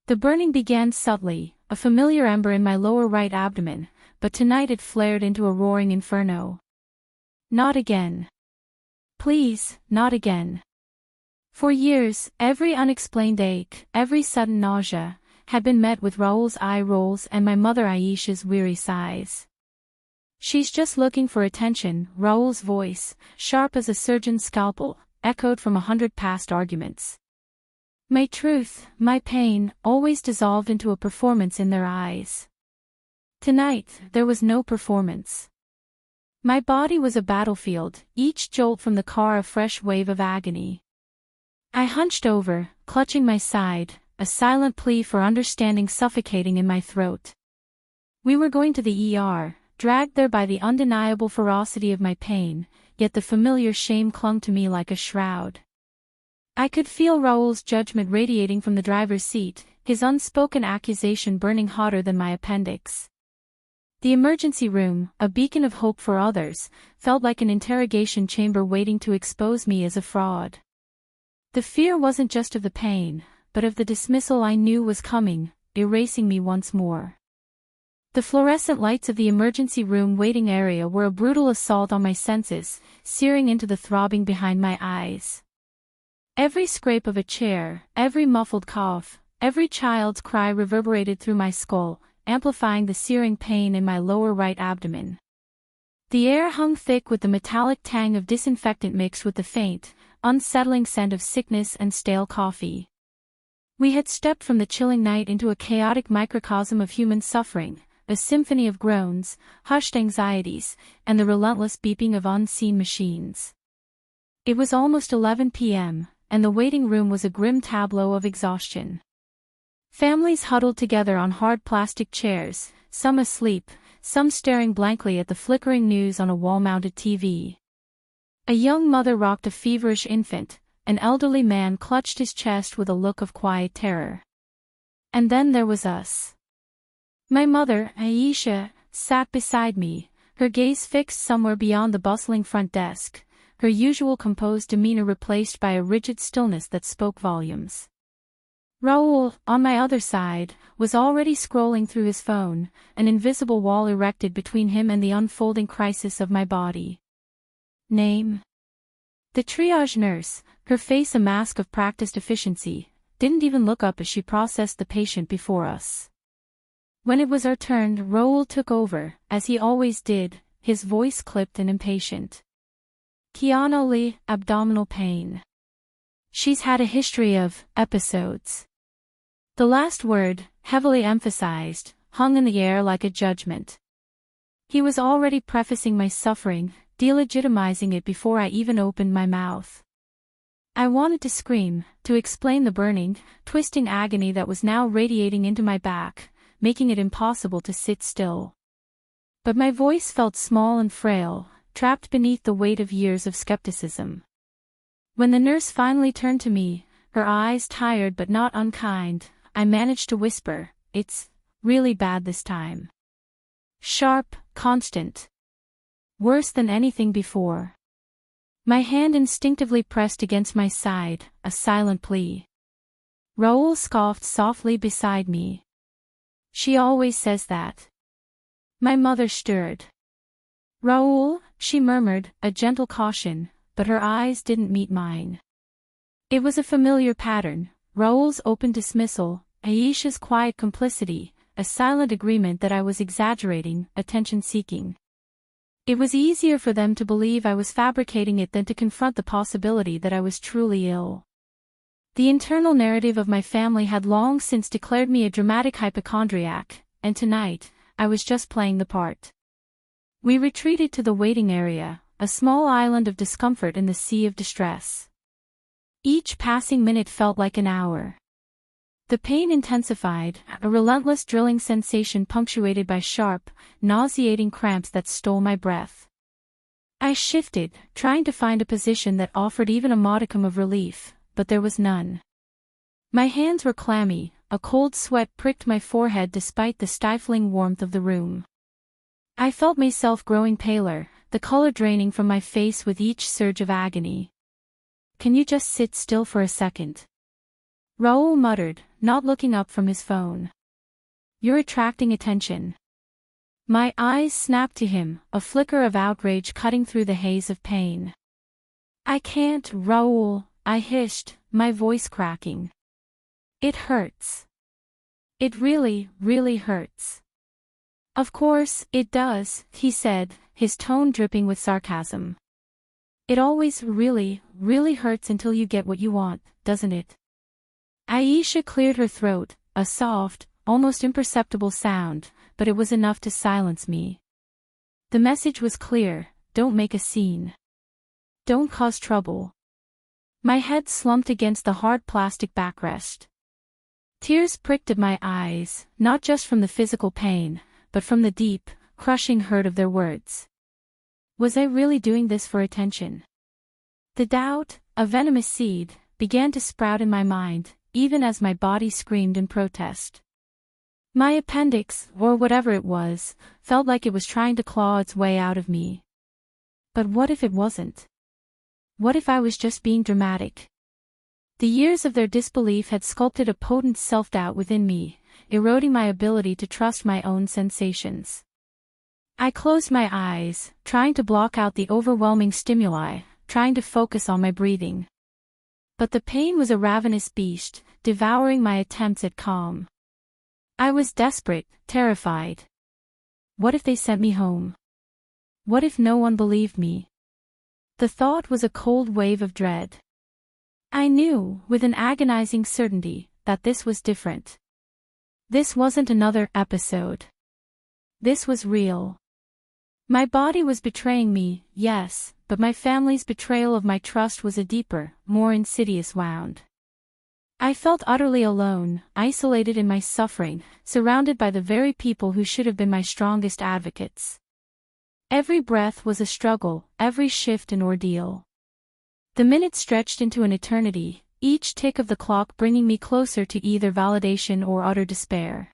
The burning began subtly, a familiar ember in my lower right abdomen, but tonight it flared into a roaring inferno. Not again. Please, not again. For years, every unexplained ache, every sudden nausea, had been met with Raul's eye rolls and my mother Aisha's weary sighs. She's just looking for attention, Raul's voice, sharp as a surgeon's scalpel, echoed from 100 past arguments. My truth, my pain, always dissolved into a performance in their eyes. Tonight, there was no performance. My body was a battlefield, each jolt from the car a fresh wave of agony. I hunched over, clutching my side, a silent plea for understanding suffocating in my throat. We were going to the ER, dragged there by the undeniable ferocity of my pain, yet the familiar shame clung to me like a shroud. I could feel Raul's judgment radiating from the driver's seat, his unspoken accusation burning hotter than my appendix. The emergency room, a beacon of hope for others, felt like an interrogation chamber waiting to expose me as a fraud. The fear wasn't just of the pain, but of the dismissal I knew was coming, erasing me once more. The fluorescent lights of the emergency room waiting area were a brutal assault on my senses, searing into the throbbing behind my eyes. Every scrape of a chair, every muffled cough, every child's cry reverberated through my skull, amplifying the searing pain in my lower right abdomen. The air hung thick with the metallic tang of disinfectant mixed with the faint, unsettling scent of sickness and stale coffee. We had stepped from the chilling night into a chaotic microcosm of human suffering, a symphony of groans, hushed anxieties, and the relentless beeping of unseen machines. It was almost 11 p.m., and the waiting room was a grim tableau of exhaustion. Families huddled together on hard plastic chairs, some asleep, some staring blankly at the flickering news on a wall-mounted TV. A young mother rocked a feverish infant, an elderly man clutched his chest with a look of quiet terror. And then there was us. My mother, Aisha, sat beside me, her gaze fixed somewhere beyond the bustling front desk, her usual composed demeanor replaced by a rigid stillness that spoke volumes. Raul, on my other side, was already scrolling through his phone, an invisible wall erected between him and the unfolding crisis of my body. Name? The triage nurse, her face a mask of practiced efficiency, didn't even look up as she processed the patient before us. When it was our turn, Raul took over, as he always did, his voice clipped and impatient. Kiana Li, abdominal pain. She's had a history of episodes. The last word, heavily emphasized, hung in the air like a judgment. He was already prefacing my suffering, delegitimizing it before I even opened my mouth. I wanted to scream, to explain the burning, twisting agony that was now radiating into my back, making it impossible to sit still. But my voice felt small and frail, trapped beneath the weight of years of skepticism. When the nurse finally turned to me, her eyes tired but not unkind, I managed to whisper, "It's really bad this time." Sharp, constant. Worse than anything before. My hand instinctively pressed against my side, a silent plea. Raul scoffed softly beside me. She always says that. My mother stirred. Raul, she murmured, a gentle caution, but her eyes didn't meet mine. It was a familiar pattern, Raul's open dismissal, Aisha's quiet complicity, a silent agreement that I was exaggerating, attention-seeking. It was easier for them to believe I was fabricating it than to confront the possibility that I was truly ill. The internal narrative of my family had long since declared me a dramatic hypochondriac, and tonight, I was just playing the part. We retreated to the waiting area, a small island of discomfort in the sea of distress. Each passing minute felt like an hour. The pain intensified, a relentless drilling sensation punctuated by sharp, nauseating cramps that stole my breath. I shifted, trying to find a position that offered even a modicum of relief, but there was none. My hands were clammy, a cold sweat pricked my forehead despite the stifling warmth of the room. I felt myself growing paler, the color draining from my face with each surge of agony. "Can you just sit still for a second?" Raul muttered, not looking up from his phone. You're attracting attention. My eyes snapped to him, a flicker of outrage cutting through the haze of pain. I can't, Raul, I hissed, my voice cracking. It hurts. It really, really hurts. Of course, it does, he said, his tone dripping with sarcasm. It always really, really hurts until you get what you want, doesn't it? Aisha cleared her throat, a soft, almost imperceptible sound, but it was enough to silence me. The message was clear: don't make a scene. Don't cause trouble. My head slumped against the hard plastic backrest. Tears pricked at my eyes, not just from the physical pain, but from the deep, crushing hurt of their words. Was I really doing this for attention? The doubt, a venomous seed, began to sprout in my mind, even as my body screamed in protest. My appendix, or whatever it was, felt like it was trying to claw its way out of me. But what if it wasn't? What if I was just being dramatic? The years of their disbelief had sculpted a potent self-doubt within me, eroding my ability to trust my own sensations. I closed my eyes, trying to block out the overwhelming stimuli, trying to focus on my breathing. But the pain was a ravenous beast, devouring my attempts at calm. I was desperate, terrified. What if they sent me home? What if no one believed me? The thought was a cold wave of dread. I knew, with an agonizing certainty, that this was different. This wasn't another episode. This was real. My body was betraying me, yes, but my family's betrayal of my trust was a deeper, more insidious wound. I felt utterly alone, isolated in my suffering, surrounded by the very people who should have been my strongest advocates. Every breath was a struggle, every shift an ordeal. The minutes stretched into an eternity, each tick of the clock bringing me closer to either validation or utter despair.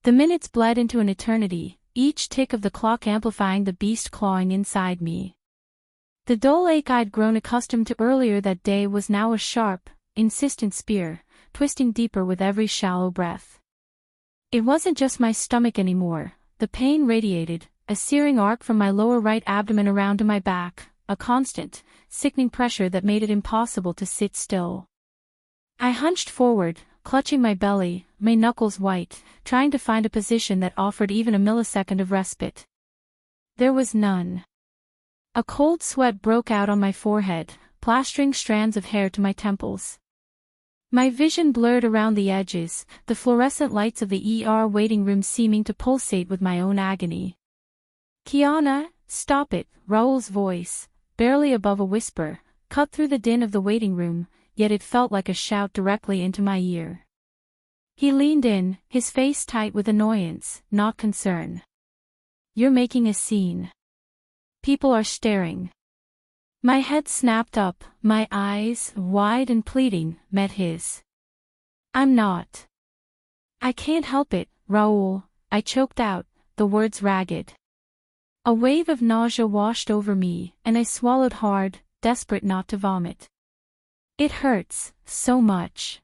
The minutes bled into an eternity, each tick of the clock amplifying the beast clawing inside me. The dull ache I'd grown accustomed to earlier that day was now a sharp, insistent spear, twisting deeper with every shallow breath. It wasn't just my stomach anymore, the pain radiated, a searing arc from my lower right abdomen around to my back, a constant, sickening pressure that made it impossible to sit still. I hunched forward, clutching my belly, my knuckles white, trying to find a position that offered even a millisecond of respite. There was none. A cold sweat broke out on my forehead, plastering strands of hair to my temples. My vision blurred around the edges, the fluorescent lights of the ER waiting room seeming to pulsate with my own agony. Kiana, stop it, Raul's voice, barely above a whisper, cut through the din of the waiting room, yet it felt like a shout directly into my ear. He leaned in, his face tight with annoyance, not concern. You're making a scene. People are staring. My head snapped up, my eyes, wide and pleading, met his. I'm not. I can't help it, Raul, I choked out, the words ragged. A wave of nausea washed over me, and I swallowed hard, desperate not to vomit. It hurts, so much.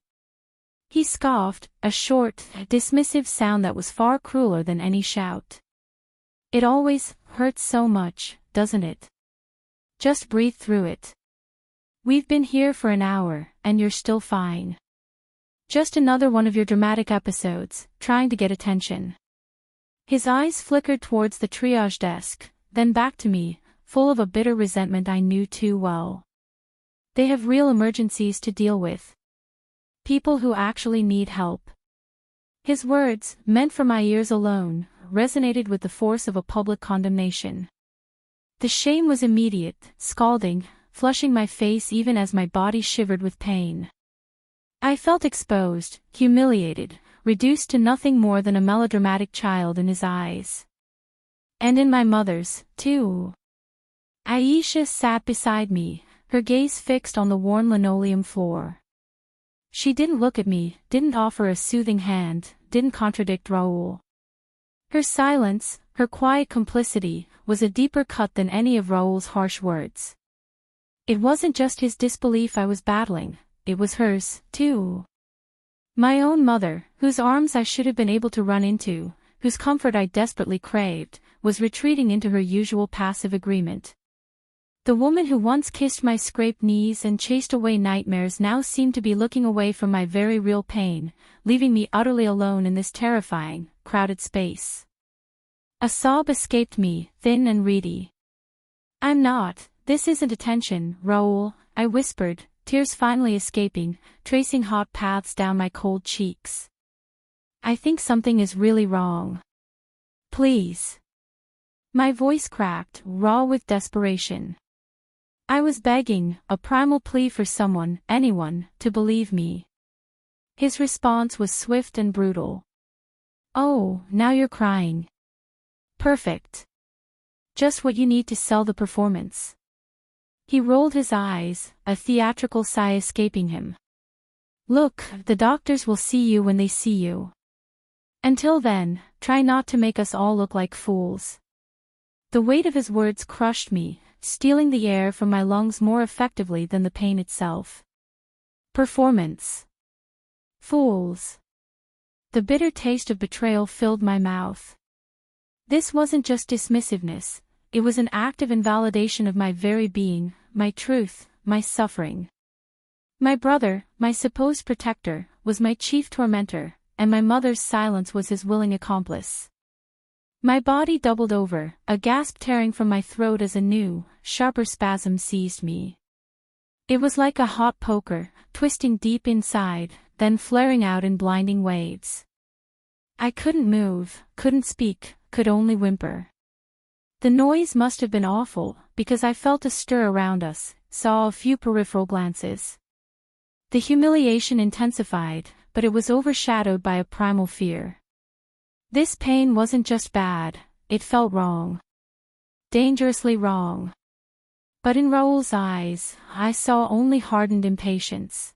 He scoffed, a short, dismissive sound that was far crueler than any shout. It always hurts so much, doesn't it? Just breathe through it. We've been here for an hour, and you're still fine. Just another one of your dramatic episodes, trying to get attention. His eyes flickered towards the triage desk, then back to me, full of a bitter resentment I knew too well. They have real emergencies to deal with. People who actually need help. His words, meant for my ears alone, resonated with the force of a public condemnation. The shame was immediate, scalding, flushing my face even as my body shivered with pain. I felt exposed, humiliated, reduced to nothing more than a melodramatic child in his eyes. And in my mother's, too. Aisha sat beside me, her gaze fixed on the worn linoleum floor. She didn't look at me, didn't offer a soothing hand, didn't contradict Raul. Her silence, her quiet complicity, was a deeper cut than any of Raul's harsh words. It wasn't just his disbelief I was battling, it was hers, too. My own mother, whose arms I should have been able to run into, whose comfort I desperately craved, was retreating into her usual passive agreement. The woman who once kissed my scraped knees and chased away nightmares now seemed to be looking away from my very real pain, leaving me utterly alone in this terrifying, crowded space. A sob escaped me, thin and reedy. This isn't attention, Raul, I whispered, tears finally escaping, tracing hot paths down my cold cheeks. I think something is really wrong. Please. My voice cracked, raw with desperation. I was begging, a primal plea for someone, anyone, to believe me. His response was swift and brutal. Oh, now you're crying. Perfect. Just what you need to sell the performance. He rolled his eyes, a theatrical sigh escaping him. Look, the doctors will see you when they see you. Until then, try not to make us all look like fools. The weight of his words crushed me, stealing the air from my lungs more effectively than the pain itself. Performance. Fools. The bitter taste of betrayal filled my mouth. This wasn't just dismissiveness, it was an act of invalidation of my very being, my truth, my suffering. My brother, my supposed protector, was my chief tormentor, and my mother's silence was his willing accomplice. My body doubled over, a gasp tearing from my throat as a new, sharper spasm seized me. It was like a hot poker, twisting deep inside, then flaring out in blinding waves. I couldn't move, couldn't speak, could only whimper. The noise must have been awful, because I felt a stir around us, saw a few peripheral glances. The humiliation intensified, but it was overshadowed by a primal fear. This pain wasn't just bad, it felt wrong. Dangerously wrong. But in Raul's eyes, I saw only hardened impatience.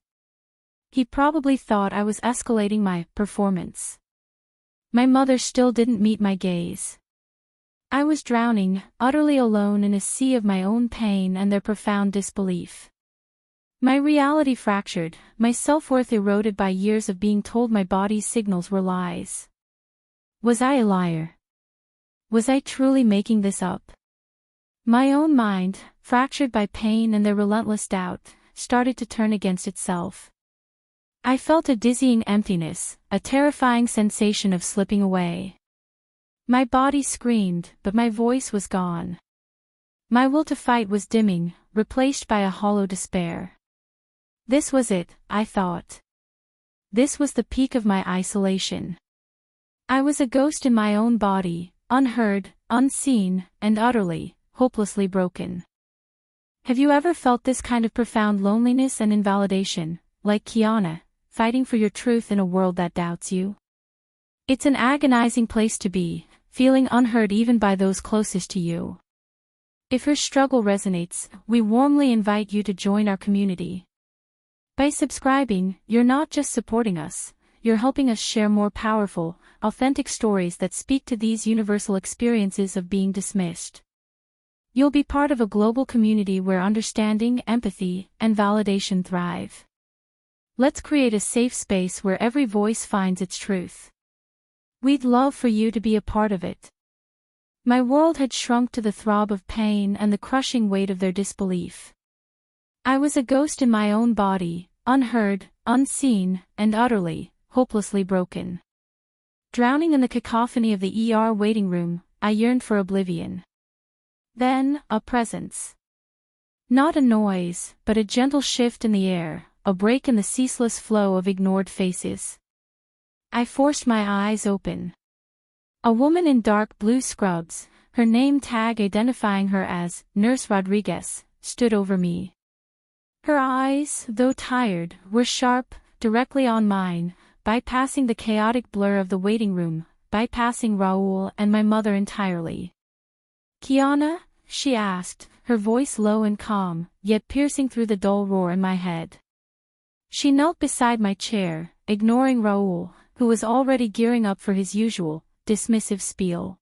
He probably thought I was escalating my performance. My mother still didn't meet my gaze. I was drowning, utterly alone in a sea of my own pain and their profound disbelief. My reality fractured, my self-worth eroded by years of being told my body's signals were lies. Was I a liar? Was I truly making this up? My own mind, fractured by pain and their relentless doubt, started to turn against itself. I felt a dizzying emptiness, a terrifying sensation of slipping away. My body screamed, but my voice was gone. My will to fight was dimming, replaced by a hollow despair. This was it, I thought. This was the peak of my isolation. I was a ghost in my own body, unheard, unseen, and utterly, hopelessly broken. Have you ever felt this kind of profound loneliness and invalidation, like Kiana, fighting for your truth in a world that doubts you? It's an agonizing place to be, feeling unheard even by those closest to you. If her struggle resonates, we warmly invite you to join our community. By subscribing, you're not just supporting us, you're helping us share more powerful, authentic stories that speak to these universal experiences of being dismissed. You'll be part of a global community where understanding, empathy, and validation thrive. Let's create a safe space where every voice finds its truth. We'd love for you to be a part of it. My world had shrunk to the throb of pain and the crushing weight of their disbelief. I was a ghost in my own body, unheard, unseen, and utterly, hopelessly broken. Drowning in the cacophony of the ER waiting room, I yearned for oblivion. Then, a presence. Not a noise, but a gentle shift in the air, a break in the ceaseless flow of ignored faces. I forced my eyes open. A woman in dark blue scrubs, her name tag identifying her as Nurse Rodriguez, stood over me. Her eyes, though tired, were sharp, directly on mine, bypassing the chaotic blur of the waiting room, bypassing Raul and my mother entirely. Kiana? She asked, her voice low and calm, yet piercing through the dull roar in my head. She knelt beside my chair, ignoring Raul, who was already gearing up for his usual, dismissive spiel.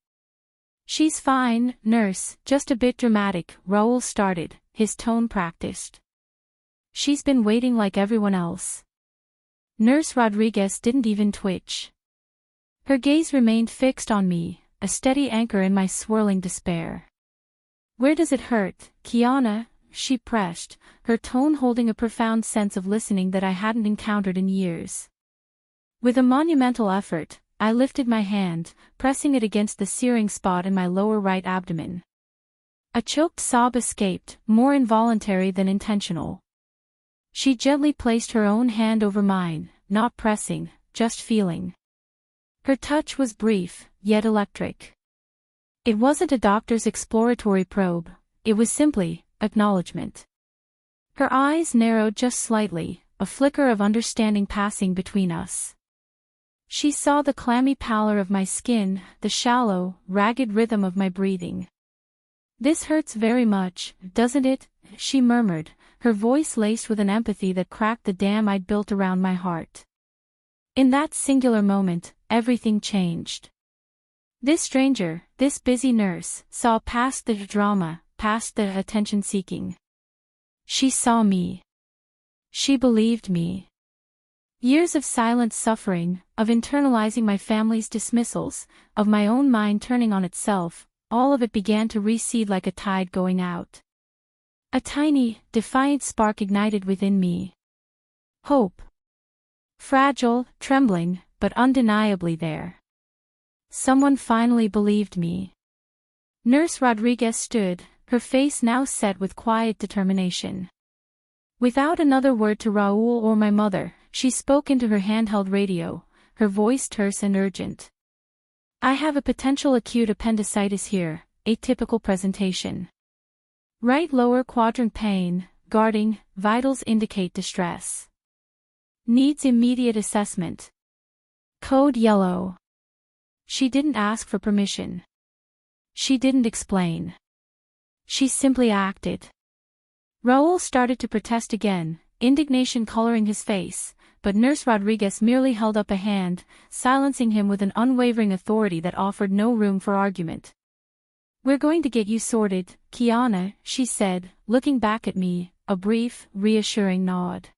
She's fine, nurse, just a bit dramatic, Raul started, his tone practiced. She's been waiting like everyone else. Nurse Rodriguez didn't even twitch. Her gaze remained fixed on me, a steady anchor in my swirling despair. "Where does it hurt, Kiana?" she pressed, her tone holding a profound sense of listening that I hadn't encountered in years. With a monumental effort, I lifted my hand, pressing it against the searing spot in my lower right abdomen. A choked sob escaped, more involuntary than intentional. She gently placed her own hand over mine, not pressing, just feeling. Her touch was brief, yet electric. It wasn't a doctor's exploratory probe, it was simply acknowledgement. Her eyes narrowed just slightly, a flicker of understanding passing between us. She saw the clammy pallor of my skin, the shallow, ragged rhythm of my breathing. "This hurts very much, doesn't it?" she murmured, her voice laced with an empathy that cracked the dam I'd built around my heart. In that singular moment, everything changed. This stranger, this busy nurse, saw past the drama, past the attention-seeking. She saw me. She believed me. Years of silent suffering, of internalizing my family's dismissals, of my own mind turning on itself, all of it began to recede like a tide going out. A tiny, defiant spark ignited within me. Hope. Fragile, trembling, but undeniably there. Someone finally believed me. Nurse Rodriguez stood, her face now set with quiet determination. Without another word to Raul or my mother, she spoke into her handheld radio, her voice terse and urgent. "I have a potential acute appendicitis here, atypical presentation. Right lower quadrant pain, guarding, vitals indicate distress. Needs immediate assessment. Code yellow." She didn't ask for permission. She didn't explain. She simply acted. Raul started to protest again, indignation coloring his face, but Nurse Rodriguez merely held up a hand, silencing him with an unwavering authority that offered no room for argument. "We're going to get you sorted, Kiana," she said, looking back at me, a brief, reassuring nod.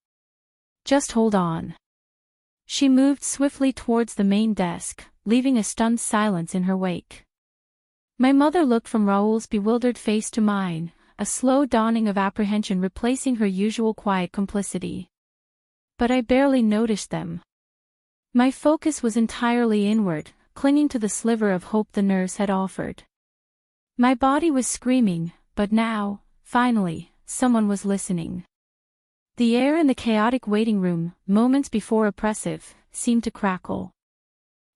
"Just hold on." She moved swiftly towards the main desk, leaving a stunned silence in her wake. My mother looked from Raul's bewildered face to mine, a slow dawning of apprehension replacing her usual quiet complicity. But I barely noticed them. My focus was entirely inward, clinging to the sliver of hope the nurse had offered. My body was screaming, but now, finally, someone was listening. The air in the chaotic waiting room, moments before oppressive, seemed to crackle.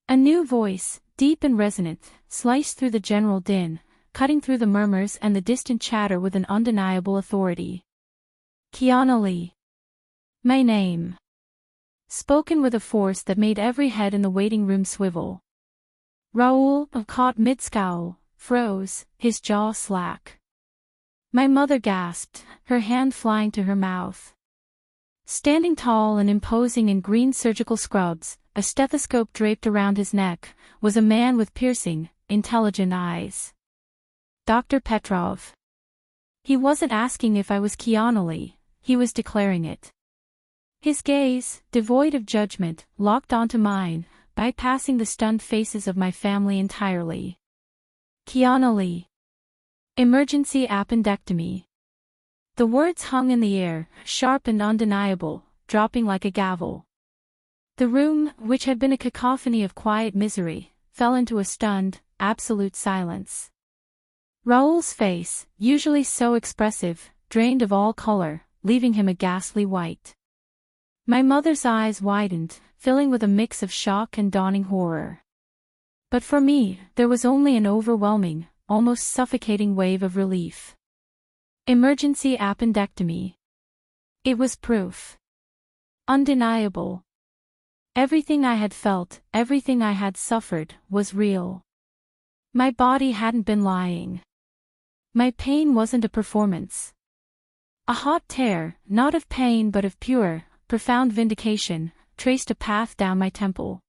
A new voice, deep and resonant, sliced through the general din, cutting through the murmurs and the distant chatter with an undeniable authority. "Kiana Li. My name." Spoken with a force that made every head in the waiting room swivel. Raul, caught mid-scowl, froze, his jaw slack. My mother gasped, her hand flying to her mouth. Standing tall and imposing in green surgical scrubs, a stethoscope draped around his neck, was a man with piercing, intelligent eyes. Dr. Petrov. He wasn't asking if I was Kiana Li, he was declaring it. His gaze, devoid of judgment, locked onto mine, bypassing the stunned faces of my family entirely. "Kiana Li. Emergency appendectomy." The words hung in the air, sharp and undeniable, dropping like a gavel. The room, which had been a cacophony of quiet misery, fell into a stunned, absolute silence. Raul's face, usually so expressive, drained of all color, leaving him a ghastly white. My mother's eyes widened, filling with a mix of shock and dawning horror. But for me, there was only an overwhelming, almost suffocating wave of relief. Emergency appendectomy. It was proof. Undeniable. Everything I had felt, everything I had suffered, was real. My body hadn't been lying. My pain wasn't a performance. A hot tear, not of pain but of pure, profound vindication, traced a path down my temple.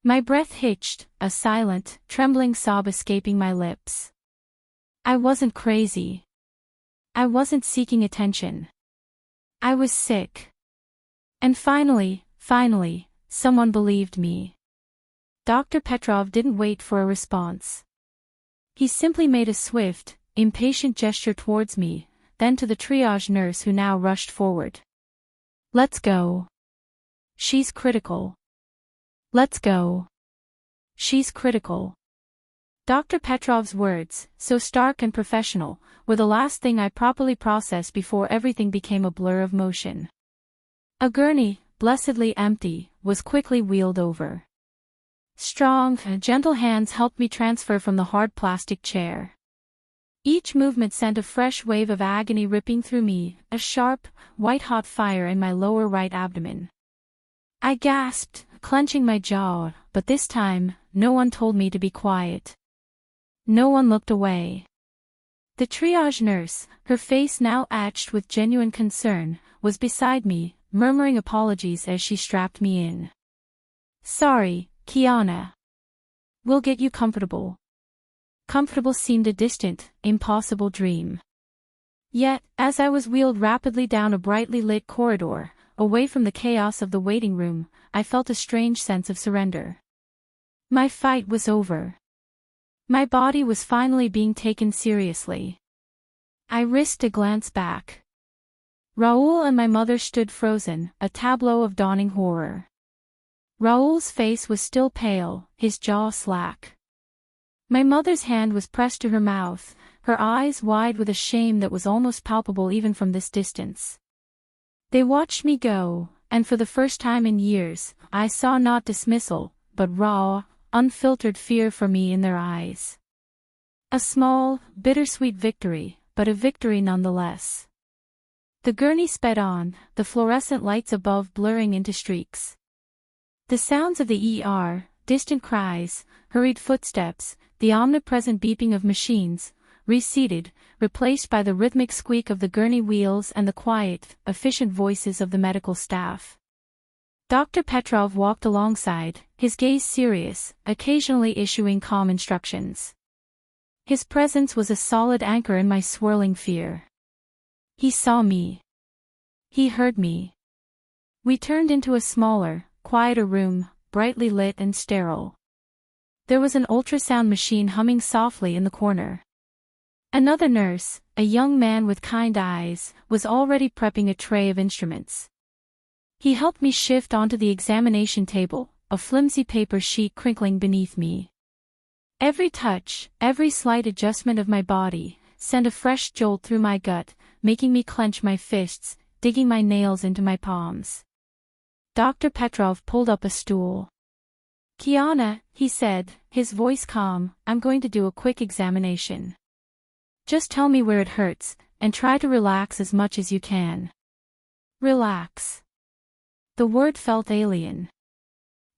My breath hitched, a silent, trembling sob escaping my lips. I wasn't crazy. I wasn't seeking attention. I was sick. And finally, Finally, someone believed me. Dr. Petrov didn't wait for a response. He simply made a swift, impatient gesture towards me, then to the triage nurse who now rushed forward. "Let's go. She's critical. Let's go. She's critical." Dr. Petrov's words, so stark and professional, were the last thing I properly processed before everything became a blur of motion. A gurney, blessedly empty, was quickly wheeled over. Strong, gentle hands helped me transfer from the hard plastic chair. Each movement sent a fresh wave of agony ripping through me, a sharp, white-hot fire in my lower right abdomen. I gasped, clenching my jaw, but this time, no one told me to be quiet. No one looked away. The triage nurse, her face now etched with genuine concern, was beside me, murmuring apologies as she strapped me in. "Sorry, Kiana. We'll get you comfortable." Comfortable seemed a distant, impossible dream. Yet, as I was wheeled rapidly down a brightly lit corridor, away from the chaos of the waiting room, I felt a strange sense of surrender. My fight was over. My body was finally being taken seriously. I risked a glance back. Raul and my mother stood frozen, a tableau of dawning horror. Raul's face was still pale, his jaw slack. My mother's hand was pressed to her mouth, her eyes wide with a shame that was almost palpable even from this distance. They watched me go, and for the first time in years, I saw not dismissal, but raw, unfiltered fear for me in their eyes. A small, bittersweet victory, but a victory nonetheless. The gurney sped on, the fluorescent lights above blurring into streaks. The sounds of the ER, distant cries, hurried footsteps, the omnipresent beeping of machines, receded, replaced by the rhythmic squeak of the gurney wheels and the quiet, efficient voices of the medical staff. Dr. Petrov walked alongside, his gaze serious, occasionally issuing calm instructions. His presence was a solid anchor in my swirling fear. He saw me. He heard me. We turned into a smaller, quieter room, brightly lit and sterile. There was an ultrasound machine humming softly in the corner. Another nurse, a young man with kind eyes, was already prepping a tray of instruments. He helped me shift onto the examination table, a flimsy paper sheet crinkling beneath me. Every touch, every slight adjustment of my body, sent a fresh jolt through my gut, making me clench my fists, digging my nails into my palms. Dr. Petrov pulled up a stool. "Kiana," he said, his voice calm, "I'm going to do a quick examination. Just tell me where it hurts, and try to relax as much as you can." Relax. The word felt alien.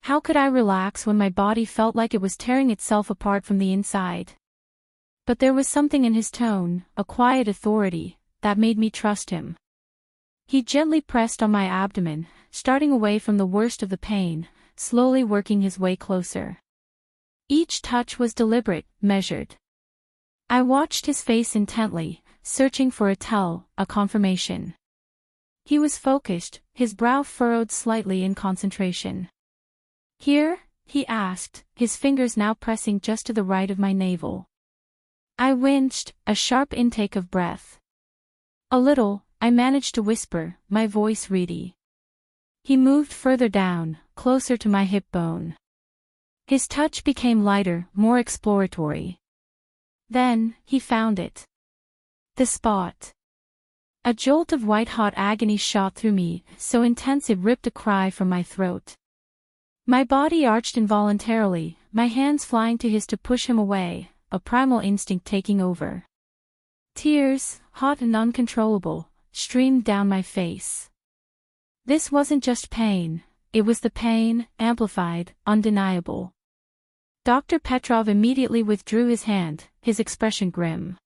How could I relax when my body felt like it was tearing itself apart from the inside? But there was something in his tone, a quiet authority, that made me trust him. He gently pressed on my abdomen, starting away from the worst of the pain, slowly working his way closer. Each touch was deliberate, measured. I watched his face intently, searching for a tell, a confirmation. He was focused, his brow furrowed slightly in concentration. "Here?" he asked, his fingers now pressing just to the right of my navel. I winced, a sharp intake of breath. "A little," I managed to whisper, my voice reedy. He moved further down, closer to my hip bone. His touch became lighter, more exploratory. Then, he found it. The spot. A jolt of white-hot agony shot through me, so intense it ripped a cry from my throat. My body arched involuntarily, my hands flying to his to push him away, a primal instinct taking over. Tears, hot and uncontrollable, streamed down my face. This wasn't just pain, it was the pain, amplified, undeniable. Dr. Petrov immediately withdrew his hand, his expression grim.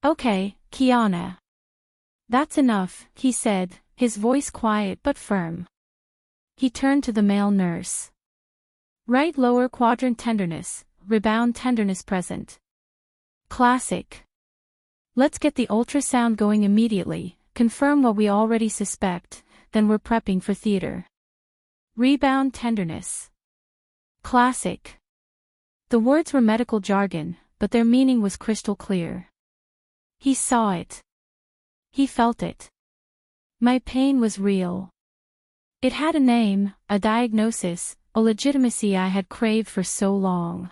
"Okay, Kiana. That's enough," he said, his voice quiet but firm. He turned to the male nurse. "Right lower quadrant tenderness, rebound tenderness present. Classic. Let's get the ultrasound going immediately, confirm what we already suspect, then we're prepping for theater." Rebound tenderness. Classic. The words were medical jargon, but their meaning was crystal clear. He saw it. He felt it. My pain was real. It had a name, a diagnosis, a legitimacy I had craved for so long.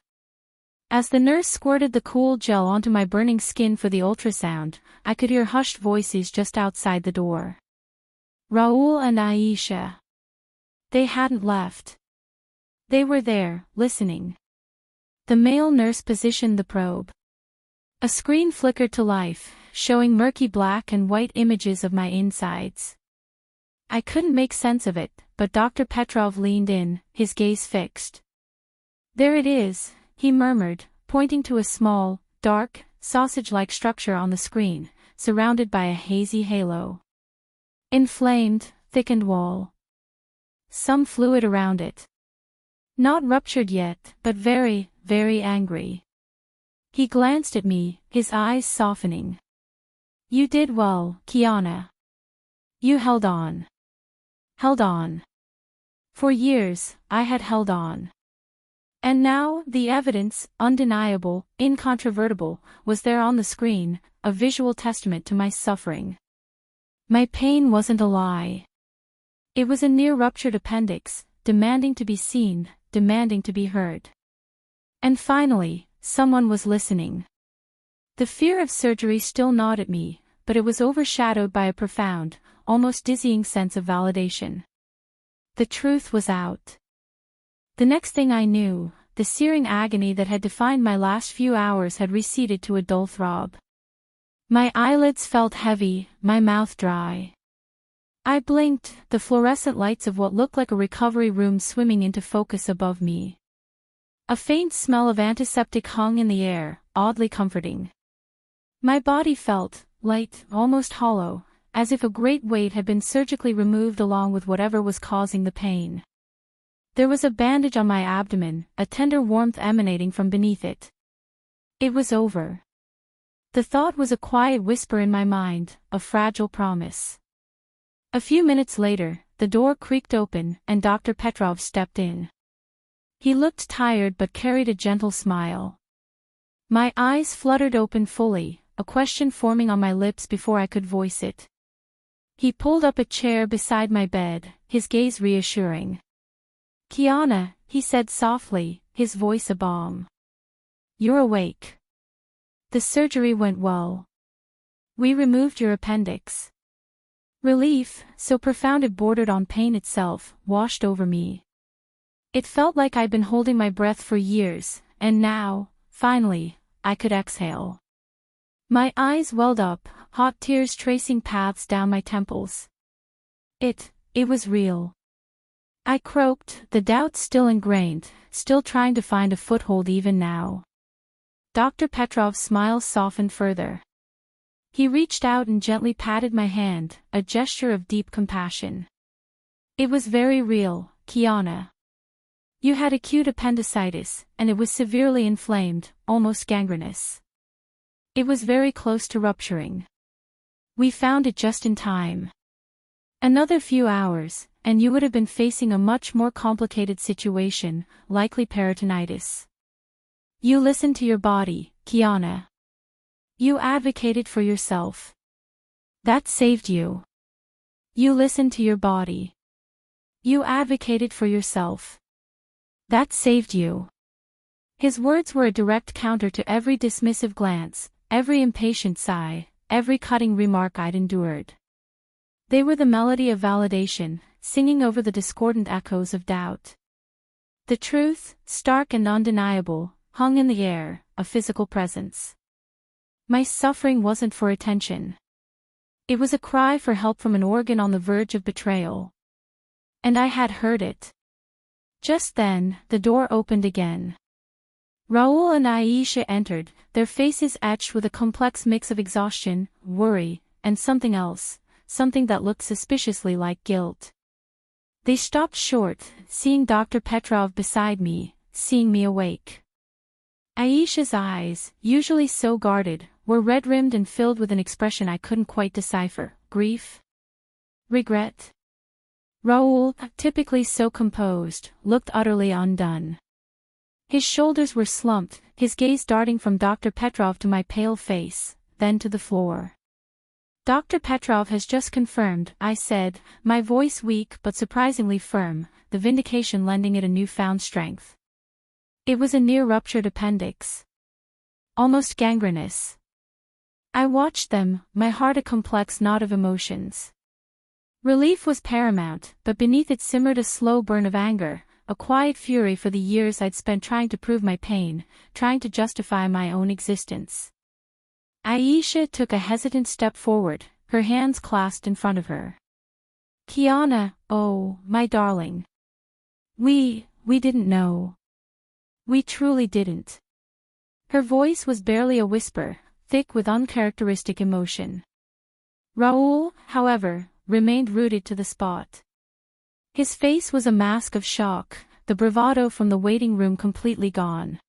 As the nurse squirted the cool gel onto my burning skin for the ultrasound, I could hear hushed voices just outside the door. Raul and Aisha. They hadn't left. They were there, listening. The male nurse positioned the probe. A screen flickered to life, showing murky black and white images of my insides. I couldn't make sense of it, but Dr. Petrov leaned in, his gaze fixed. "There it is," he murmured, pointing to a small, dark, sausage-like structure on the screen, surrounded by a hazy halo. Inflamed, thickened wall. Some fluid around it. Not ruptured yet, but very, very angry. He glanced at me, his eyes softening. "You did well, Kiana. You held on. Held on. For years, I had held on. And now, the evidence, undeniable, incontrovertible, was there on the screen, a visual testament to my suffering. My pain wasn't a lie. It was a near-ruptured appendix, demanding to be seen, demanding to be heard. And finally, someone was listening. The fear of surgery still gnawed at me, but it was overshadowed by a profound, almost dizzying sense of validation. The truth was out. The next thing I knew, the searing agony that had defined my last few hours had receded to a dull throb. My eyelids felt heavy, my mouth dry. I blinked, the fluorescent lights of what looked like a recovery room swimming into focus above me. A faint smell of antiseptic hung in the air, oddly comforting. My body felt light, almost hollow, as if a great weight had been surgically removed along with whatever was causing the pain. There was a bandage on my abdomen, a tender warmth emanating from beneath it. It was over. The thought was a quiet whisper in my mind, a fragile promise. A few minutes later, the door creaked open and Dr. Petrov stepped in. He looked tired but carried a gentle smile. My eyes fluttered open fully, a question forming on my lips before I could voice it. He pulled up a chair beside my bed, his gaze reassuring. "Kiana," he said softly, his voice a balm. "You're awake. The surgery went well. We removed your appendix." Relief, so profound it bordered on pain itself, washed over me. It felt like I'd been holding my breath for years, and now, finally, I could exhale. My eyes welled up, hot tears tracing paths down my temples. It was real. I croaked, the doubt still ingrained, still trying to find a foothold even now. Dr. Petrov's smile softened further. He reached out and gently patted my hand, a gesture of deep compassion. "It was very real, Kiana. You had acute appendicitis, and it was severely inflamed, almost gangrenous. It was very close to rupturing. We found it just in time. Another few hours, and you would have been facing a much more complicated situation, likely peritonitis. You listened to your body, Kiana. You advocated for yourself. That saved you. You listened to your body. You advocated for yourself. That saved you." His words were a direct counter to every dismissive glance, every impatient sigh, every cutting remark I'd endured. They were the melody of validation, singing over the discordant echoes of doubt. The truth, stark and undeniable, hung in the air, a physical presence. My suffering wasn't for attention. It was a cry for help from an organ on the verge of betrayal. And I had heard it. Just then, the door opened again. Raul and Aisha entered, their faces etched with a complex mix of exhaustion, worry, and something else, something that looked suspiciously like guilt. They stopped short, seeing Dr. Petrov beside me, seeing me awake. Aisha's eyes, usually so guarded, were red-rimmed and filled with an expression I couldn't quite decipher. Grief? Regret? Raul, typically so composed, looked utterly undone. His shoulders were slumped, his gaze darting from Dr. Petrov to my pale face, then to the floor. Dr. Petrov has just confirmed, I said, my voice weak but surprisingly firm, the Vindication lending it a newfound strength. It was a near-ruptured appendix. Almost gangrenous. I watched them, my heart a complex knot of emotions. Relief was paramount, but beneath it simmered a slow burn of anger, a quiet fury for the years I'd spent trying to prove my pain, trying to justify my own existence. Aisha took a hesitant step forward, her hands clasped in front of her. Kiana, oh, my darling. We didn't know. We truly didn't. Her voice was barely a whisper, thick with uncharacteristic emotion. Raul, however, remained rooted to the spot. His face was a mask of shock, the bravado from the waiting room completely gone.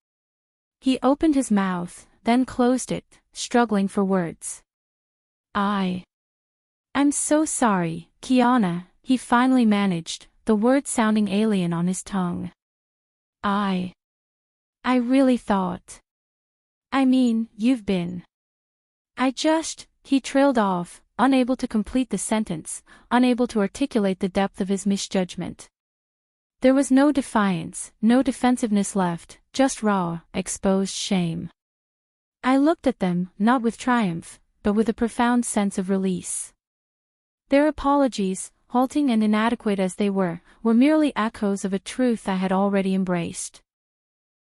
He opened his mouth, then closed it, struggling for words. I'm so sorry, Kiana, he finally managed, the words sounding alien on his tongue. I really thought. I mean, you've been. He trailed off, unable to complete the sentence, unable to articulate the depth of his misjudgment. There was no defiance, no defensiveness left, just raw, exposed shame. I looked at them, not with triumph, but with a profound sense of release. Their apologies, halting and inadequate as they were merely echoes of a truth I had already embraced.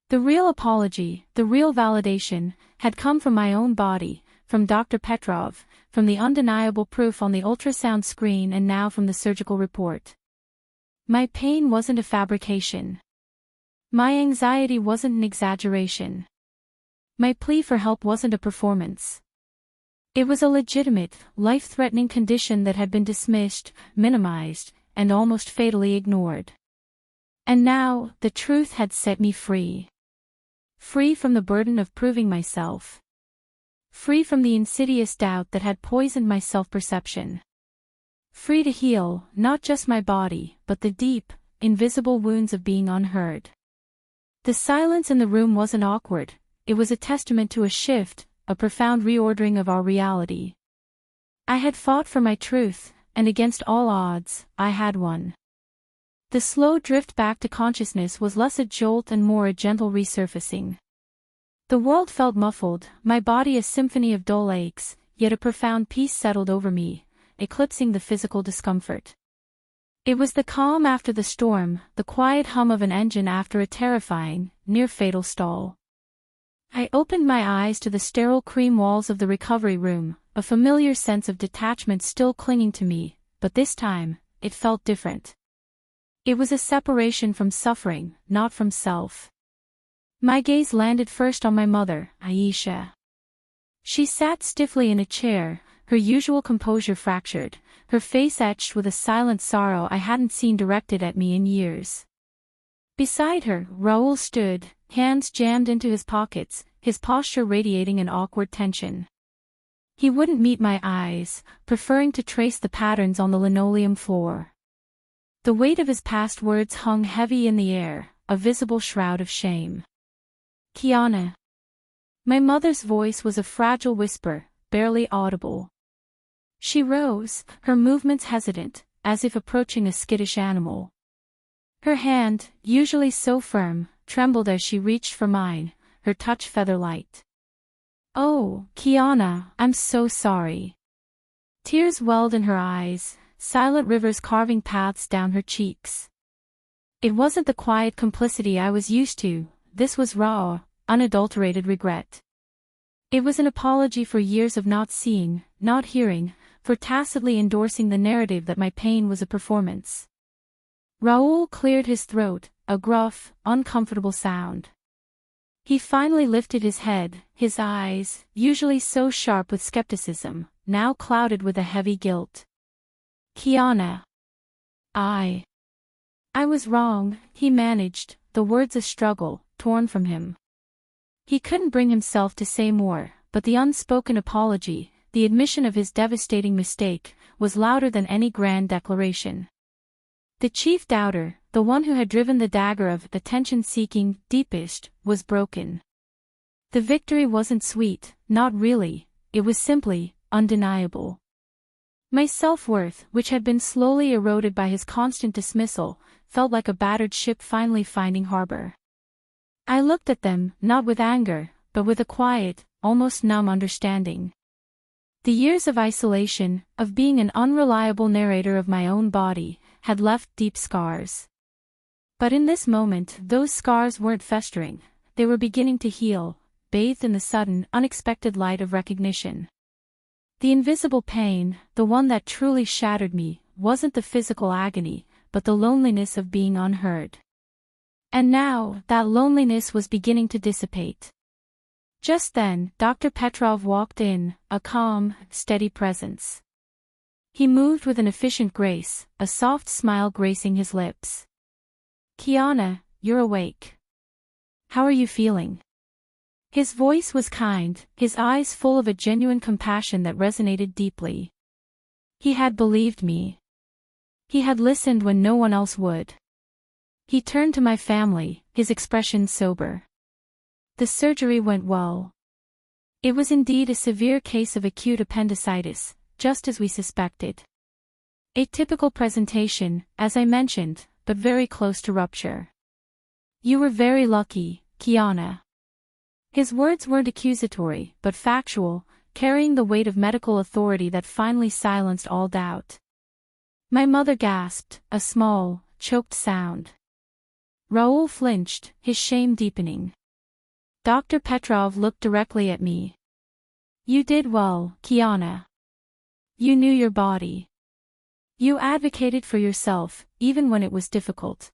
The real apology, the real validation, had come from my own body, from Dr. Petrov, from the undeniable proof on the ultrasound screen and now from the surgical report. My pain wasn't a fabrication. My anxiety wasn't an exaggeration. My plea for help wasn't a performance. It was a legitimate, life-threatening condition that had been dismissed, minimized, and almost fatally ignored. And now, the truth had set me free. Free from the burden of proving myself. Free from the insidious doubt that had poisoned my self-perception. Free to heal, not just my body, but the deep, invisible wounds of being unheard. The silence in the room wasn't awkward, it was a testament to a shift, a profound reordering of our reality. I had fought for my truth, and against all odds, I had won. The slow drift back to consciousness was less a jolt and more a gentle resurfacing. The world felt muffled, my body a symphony of dull aches, yet a profound peace settled over me, eclipsing the physical discomfort. It was the calm after the storm, the quiet hum of an engine after a terrifying, near-fatal stall. I opened my eyes to the sterile cream walls of the recovery room, a familiar sense of detachment still clinging to me, but this time, it felt different. It was a separation from suffering, not from self. My gaze landed first on my mother, Aisha. She sat stiffly in a chair, her usual composure fractured, her face etched with a silent sorrow I hadn't seen directed at me in years. Beside her, Raul stood, hands jammed into his pockets, his posture radiating an awkward tension. He wouldn't meet my eyes, preferring to trace the patterns on the linoleum floor. The weight of his past words hung heavy in the air, a visible shroud of shame. Kiana. My mother's voice was a fragile whisper, barely audible. She rose, her movements hesitant, as if approaching a skittish animal. Her hand, usually so firm, trembled as she reached for mine, her touch feather-light. Oh, Kiana, I'm so sorry. Tears welled in her eyes, silent rivers carving paths down her cheeks. It wasn't the quiet complicity I was used to, this was raw, unadulterated regret. It was an apology for years of not seeing, not hearing, for tacitly endorsing the narrative that my pain was a performance. Raul cleared his throat, a gruff, uncomfortable sound. He finally lifted his head, his eyes, usually so sharp with skepticism, now clouded with a heavy guilt. Kiana. I was wrong, he managed, the words a struggle, torn from him. He couldn't bring himself to say more, but the unspoken apology, the admission of his devastating mistake, was louder than any grand declaration. The chief doubter, the one who had driven the dagger of attention-seeking deepest, was broken. The victory wasn't sweet, not really, it was simply undeniable. My self-worth, which had been slowly eroded by his constant dismissal, felt like a battered ship finally finding harbor. I looked at them, not with anger, but with a quiet, almost numb understanding. The years of isolation, of being an unreliable narrator of my own body, had left deep scars. But in this moment, those scars weren't festering, they were beginning to heal, bathed in the sudden, unexpected light of recognition. The invisible pain, the one that truly shattered me, wasn't the physical agony, but the loneliness of being unheard. And now, that loneliness was beginning to dissipate. Just then, Dr. Petrov walked in, a calm, steady presence. He moved with an efficient grace, a soft smile gracing his lips. "Kiana, you're awake. How are you feeling?" His voice was kind, his eyes full of a genuine compassion that resonated deeply. He had believed me. He had listened when no one else would. He turned to my family, his expression sober. "The surgery went well. It was indeed a severe case of acute appendicitis, just as we suspected. A typical presentation, as I mentioned, but very close to rupture. You were very lucky, Kiana." His words weren't accusatory, but factual, carrying the weight of medical authority that finally silenced all doubt. My mother gasped, a small, choked sound. Raul flinched, his shame deepening. Dr. Petrov looked directly at me. "You did well, Kiana. You knew your body. You advocated for yourself, even when it was difficult.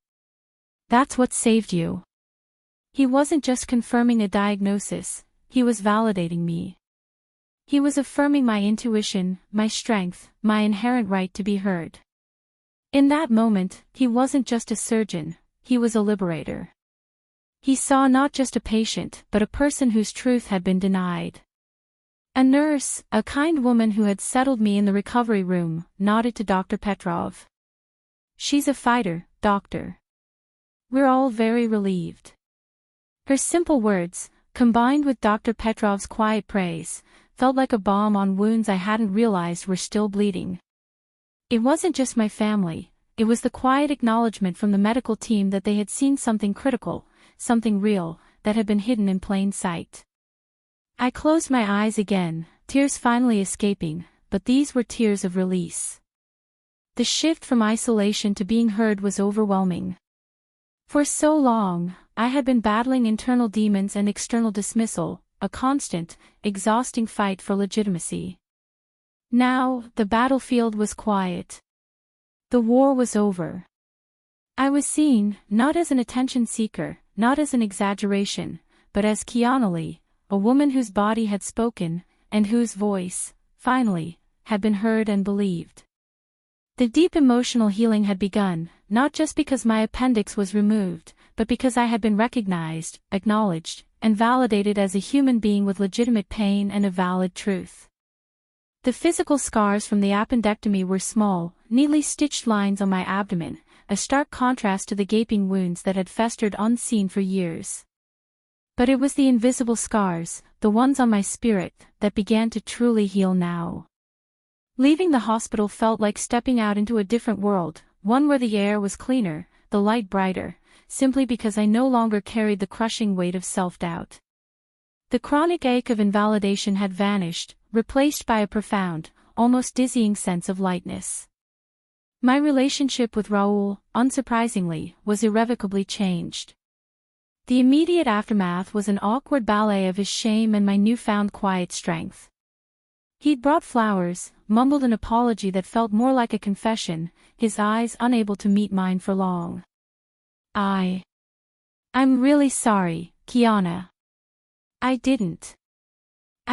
That's what saved you." He wasn't just confirming a diagnosis, he was validating me. He was affirming my intuition, my strength, my inherent right to be heard. In that moment, he wasn't just a surgeon, he was a liberator. He saw not just a patient, but a person whose truth had been denied. A nurse, a kind woman who had settled me in the recovery room, nodded to Dr. Petrov. "She's a fighter, doctor." We're all very relieved. Her simple words, combined with Dr. Petrov's quiet praise, felt like a balm on wounds I hadn't realized were still bleeding. It wasn't just my family, it was the quiet acknowledgement from the medical team that they had seen something critical, something real, that had been hidden in plain sight. I closed my eyes again, tears finally escaping, but these were tears of release. The shift from isolation to being heard was overwhelming. For so long, I had been battling internal demons and external dismissal, a constant, exhausting fight for legitimacy. Now, the battlefield was quiet. The war was over. I was seen, not as an attention seeker, not as an exaggeration, but as Kiana Li, a woman whose body had spoken, and whose voice, finally, had been heard and believed. The deep emotional healing had begun, not just because my appendix was removed, but because I had been recognized, acknowledged, and validated as a human being with legitimate pain and a valid truth. The physical scars from the appendectomy were small, neatly stitched lines on my abdomen, a stark contrast to the gaping wounds that had festered unseen for years. But it was the invisible scars, the ones on my spirit, that began to truly heal now. Leaving the hospital felt like stepping out into a different world, one where the air was cleaner, the light brighter, simply because I no longer carried the crushing weight of self-doubt. The chronic ache of invalidation had vanished, replaced by a profound, almost dizzying sense of lightness. My relationship with Raul, unsurprisingly, was irrevocably changed. The immediate aftermath was an awkward ballet of his shame and my newfound quiet strength. He'd brought flowers, mumbled an apology that felt more like a confession, his eyes unable to meet mine for long. I'm really sorry, Kiana. I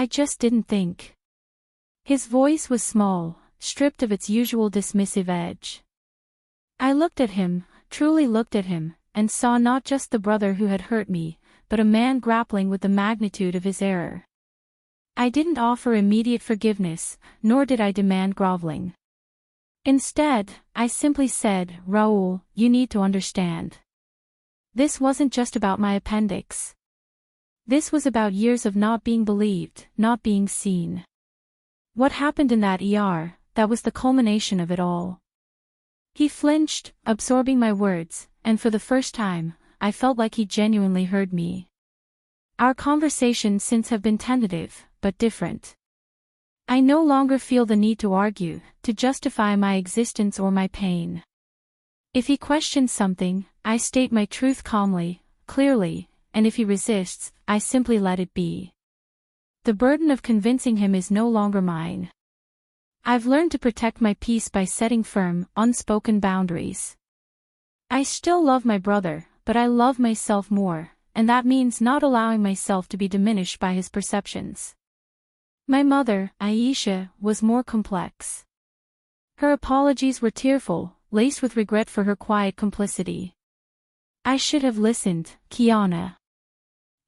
just didn't think. His voice was small, stripped of its usual dismissive edge. I looked at him, truly looked at him, and saw not just the brother who had hurt me, but a man grappling with the magnitude of his error. I didn't offer immediate forgiveness, nor did I demand groveling. Instead, I simply said, Raul, you need to understand. This wasn't just about my appendix. This was about years of not being believed, not being seen. What happened in that ER, that was the culmination of it all. He flinched, absorbing my words, and for the first time, I felt like he genuinely heard me. Our conversations since have been tentative, but different. I no longer feel the need to argue, to justify my existence or my pain. If he questions something, I state my truth calmly, clearly, and if he resists, I simply let it be. The burden of convincing him is no longer mine. I've learned to protect my peace by setting firm, unspoken boundaries. I still love my brother, but I love myself more, and that means not allowing myself to be diminished by his perceptions. My mother, Aisha, was more complex. Her apologies were tearful, laced with regret for her quiet complicity. I should have listened, Kiana.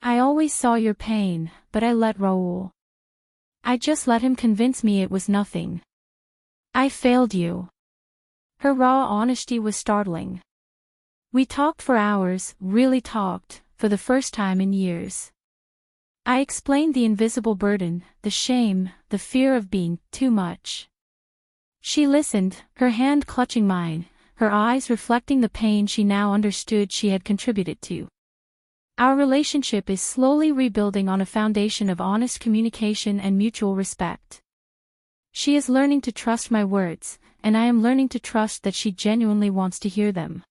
I always saw your pain, but I let Raul. I just let him convince me it was nothing. I failed you. Her raw honesty was startling. We talked for hours, really talked, for the first time in years. I explained the invisible burden, the shame, the fear of being too much. She listened, her hand clutching mine, her eyes reflecting the pain she now understood she had contributed to. Our relationship is slowly rebuilding on a foundation of honest communication and mutual respect. She is learning to trust my words, and I am learning to trust that she genuinely wants to hear them.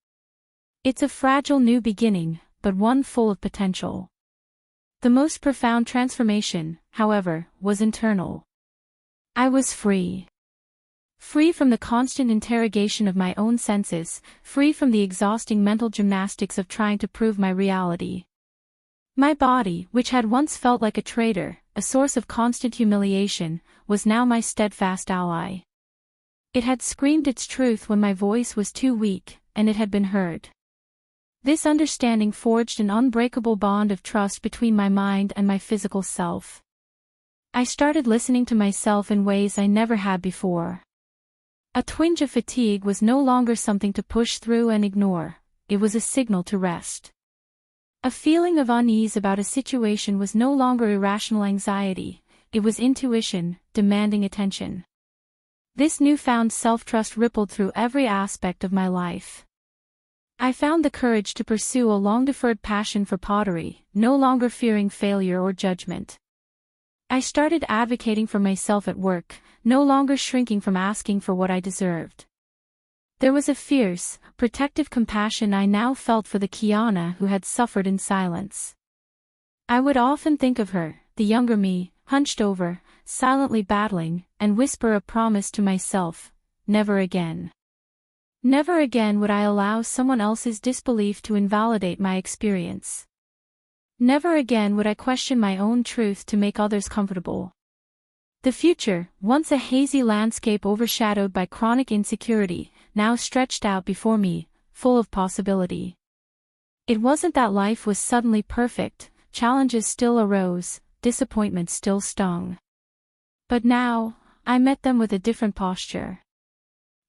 It's a fragile new beginning, but one full of potential. The most profound transformation, however, was internal. I was free. Free from the constant interrogation of my own senses, free from the exhausting mental gymnastics of trying to prove my reality. My body, which had once felt like a traitor, a source of constant humiliation, was now my steadfast ally. It had screamed its truth when my voice was too weak, and it had been heard. This understanding forged an unbreakable bond of trust between my mind and my physical self. I started listening to myself in ways I never had before. A twinge of fatigue was no longer something to push through and ignore, it was a signal to rest. A feeling of unease about a situation was no longer irrational anxiety, it was intuition, demanding attention. This newfound self-trust rippled through every aspect of my life. I found the courage to pursue a long-deferred passion for pottery, no longer fearing failure or judgment. I started advocating for myself at work, no longer shrinking from asking for what I deserved. There was a fierce, protective compassion I now felt for the Kiana who had suffered in silence. I would often think of her, the younger me, hunched over, silently battling, and whisper a promise to myself, never again. Never again would I allow someone else's disbelief to invalidate my experience. Never again would I question my own truth to make others comfortable. The future, once a hazy landscape overshadowed by chronic insecurity, now stretched out before me, full of possibility. It wasn't that life was suddenly perfect, challenges still arose, disappointments still stung. But now, I met them with a different posture.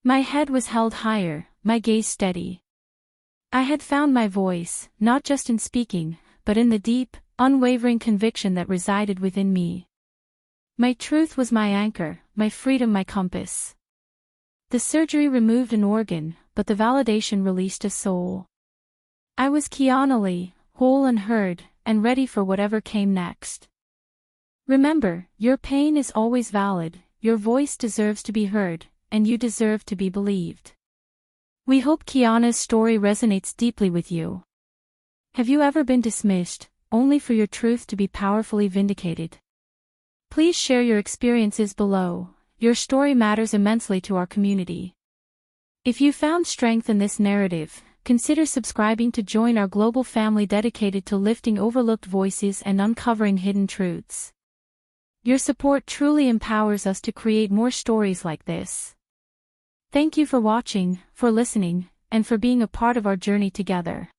My head was held higher, my gaze steady. I had found my voice, not just in speaking, but in the deep, unwavering conviction that resided within me. My truth was my anchor, my freedom my compass. The surgery removed an organ, but the validation released a soul. I was Kiana Li, whole and heard, and ready for whatever came next. Remember, your pain is always valid, your voice deserves to be heard, and you deserve to be believed. We hope Kiana's story resonates deeply with you. Have you ever been dismissed, only for your truth to be powerfully vindicated? Please share your experiences below, your story matters immensely to our community. If you found strength in this narrative, consider subscribing to join our global family dedicated to lifting overlooked voices and uncovering hidden truths. Your support truly empowers us to create more stories like this. Thank you for watching, for listening, and for being a part of our journey together.